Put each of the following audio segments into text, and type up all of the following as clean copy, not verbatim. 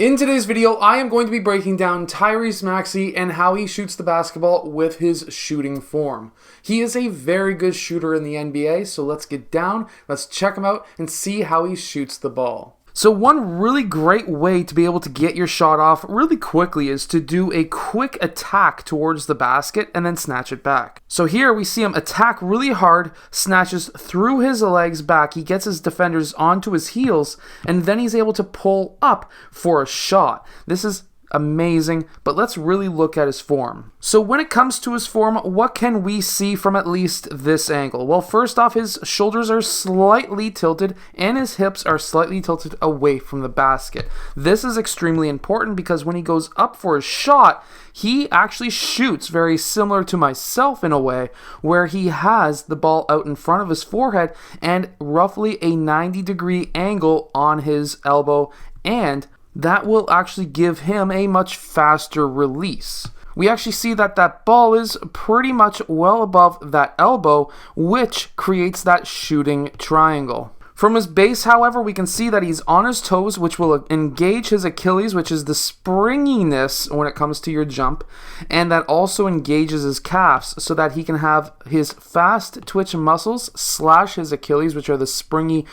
In today's video, I am going to be breaking down Tyrese Maxey and how he shoots the basketball with his shooting form. He is a very good shooter in the NBA, so let's get down, let's check him out, and see how he shoots the ball. So one really great way to be able to get your shot off really quickly is to do a quick attack towards the basket and then snatch it back. So here we see him attack really hard, snatches through his legs back, he gets his defenders onto his heels, and then he's able to pull up for a shot. This is amazing, but let's really look at his form. So when it comes to his form, what can we see from at least this angle? Well, first off, his shoulders are slightly tilted and his hips are slightly tilted away from the basket. This is extremely important because when he goes up for a shot, he actually shoots very similar to myself in a way, where he has the ball out in front of his forehead and roughly a 90-degree angle on his elbow, and that will actually give him a much faster release. We actually see that that ball is pretty much well above that elbow, which creates that shooting triangle. From his base, however, we can see that he's on his toes, which will engage his Achilles, which is the springiness when it comes to your jump, and that also engages his calves so that he can have his fast twitch muscles slash his Achilles, which are the springy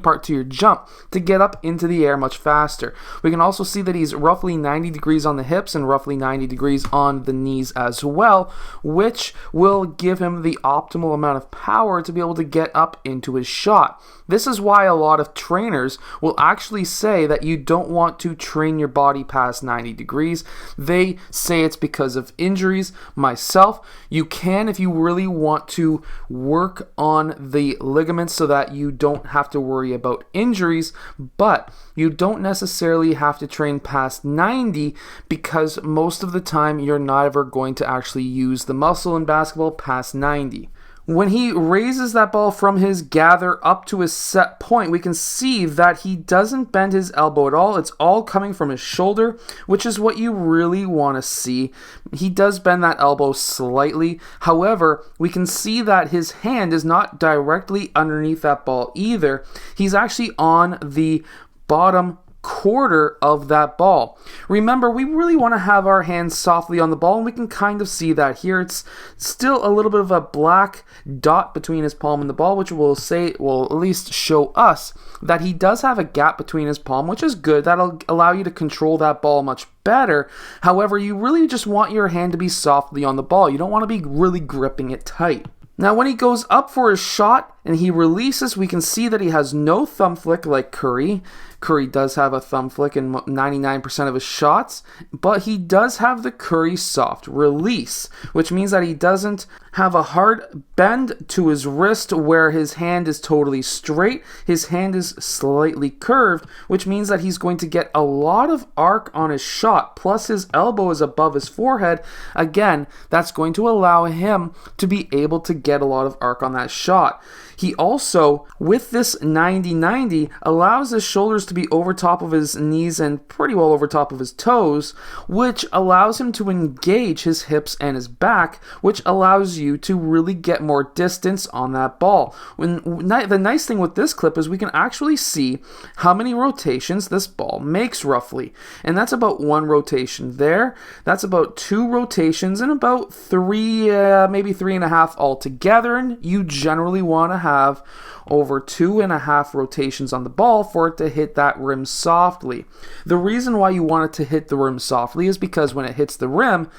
part to your jump, to get up into the air much faster. We can also see that he's roughly 90 degrees on the hips and roughly 90 degrees on the knees as well, which will give him the optimal amount of power to be able to get up into his shot. This is why a lot of trainers will actually say that you don't want to train your body past 90 degrees. They say it's because of injuries. Myself, you can if you really want to work on the ligaments so that you don't have to worry about injuries, but you don't necessarily have to train past 90 because most of the time you're not ever going to actually use the muscle in basketball past 90. When he raises that ball from his gather up to his set point, we can see that he doesn't bend his elbow at all. It's all coming from his shoulder, which is what you really want to see. He does bend that elbow slightly. However, we can see that his hand is not directly underneath that ball either. He's actually on the bottom quarter of that ball. Remember, we really want to have our hands softly on the ball, and we can kind of see that here. It's still a little bit of a black dot between his palm and the ball, which will at least show us that he does have a gap between his palm, which is good. That'll allow you to control that ball much better. However, you really just want your hand to be softly on the ball. You don't want to be really gripping it tight. Now, when he goes up for his shot and he releases, we can see that he has no thumb flick like Curry. Curry does have a thumb flick in 99% of his shots, but he does have the Curry soft release, which means that he doesn't have a hard bend to his wrist where his hand is totally straight. His hand is slightly curved, which means that he's going to get a lot of arc on his shot, plus his elbow is above his forehead. Again, that's going to allow him to be able to get a lot of arc on that shot. He also, with this 90-90, allows his shoulders to be over top of his knees and pretty well over top of his toes, which allows him to engage his hips and his back, which allows you to really get more distance on that ball. The nice thing with this clip is we can actually see how many rotations this ball makes roughly, and that's about one rotation there. That's about two rotations and about three, maybe 3.5 altogether, and you generally want to have over 2.5 rotations on the ball for it to hit that rim softly. The reason why you want it to hit the rim softly is because when it hits the rim,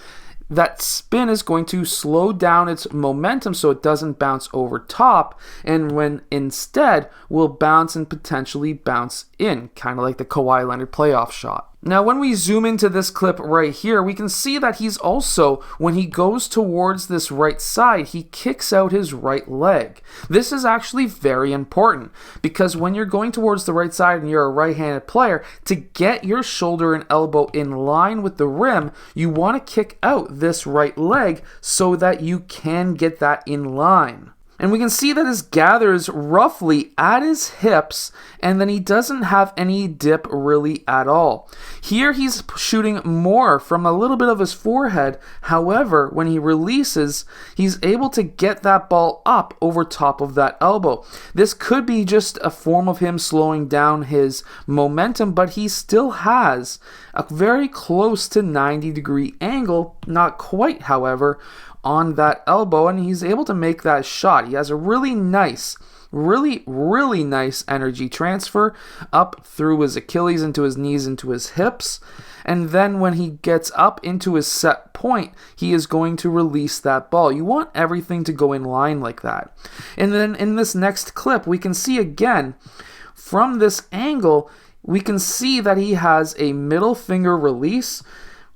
that spin is going to slow down its momentum so it doesn't bounce over top, and when instead will bounce and potentially bounce in, kind of like the Kawhi Leonard playoff shot. Now, when we zoom into this clip right here, we can see that he's also, when he goes towards this right side, he kicks out his right leg. This is actually very important because when you're going towards the right side and you're a right-handed player, to get your shoulder and elbow in line with the rim, you want to kick out this right leg so that you can get that in line. And we can see that his gather is roughly at his hips, and then he doesn't have any dip really at all. Here he's shooting more from a little bit of his forehead. However, when he releases, he's able to get that ball up over top of that elbow. This could be just a form of him slowing down his momentum, but he still has a very close to 90-degree angle, not quite, however, on that elbow, and he's able to make that shot. He has a really nice, really nice energy transfer up through his Achilles, into his knees, into his hips. And then when he gets up into his set point, he is going to release that ball. You want everything to go in line like that. And then in this next clip, we can see again, from this angle, we can see that he has a middle finger release.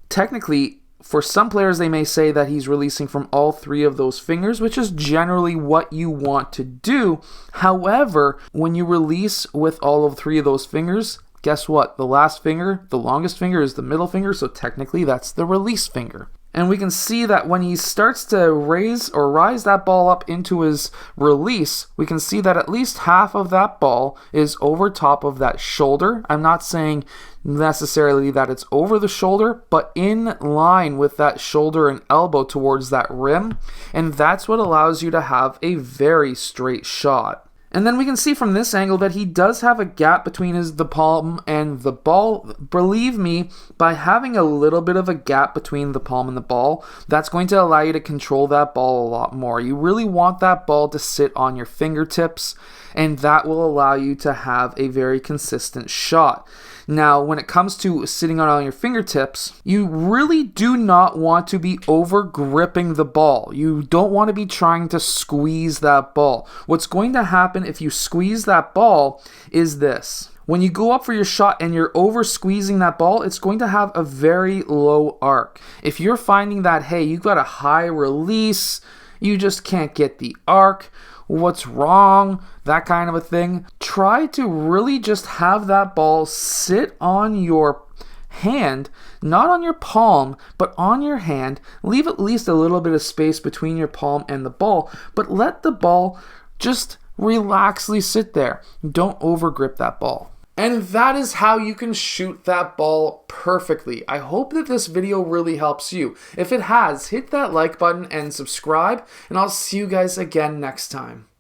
Technically, for some players, they may say that he's releasing from all three of those fingers, which is generally what you want to do. However, when you release with all of three of those fingers, guess what? The last finger, the longest finger, is the middle finger, so technically that's the release finger. And we can see that when he starts to rise that ball up into his release, we can see that at least half of that ball is over top of that shoulder. I'm not saying necessarily that it's over the shoulder, but in line with that shoulder and elbow towards that rim. And that's what allows you to have a very straight shot. And then we can see from this angle that he does have a gap between the palm and the ball. Believe me, by having a little bit of a gap between the palm and the ball, that's going to allow you to control that ball a lot more. You really want that ball to sit on your fingertips, and that will allow you to have a very consistent shot. Now, when it comes to sitting on your fingertips, you really do not want to be over gripping the ball. You don't want to be trying to squeeze that ball. What's going to happen if you squeeze that ball is this. When you go up for your shot and you're over squeezing that ball, it's going to have a very low arc. If you're finding that, hey, you got a high release, you just can't get the arc, what's wrong, that kind of a thing, try to really just have that ball sit on your hand, not on your palm, but on your hand. Leave at least a little bit of space between your palm and the ball, but let the ball just relaxly sit there. Don't overgrip that ball. And that is how you can shoot that ball perfectly. I hope that this video really helps you. If it has, hit that like button and subscribe, and I'll see you guys again next time.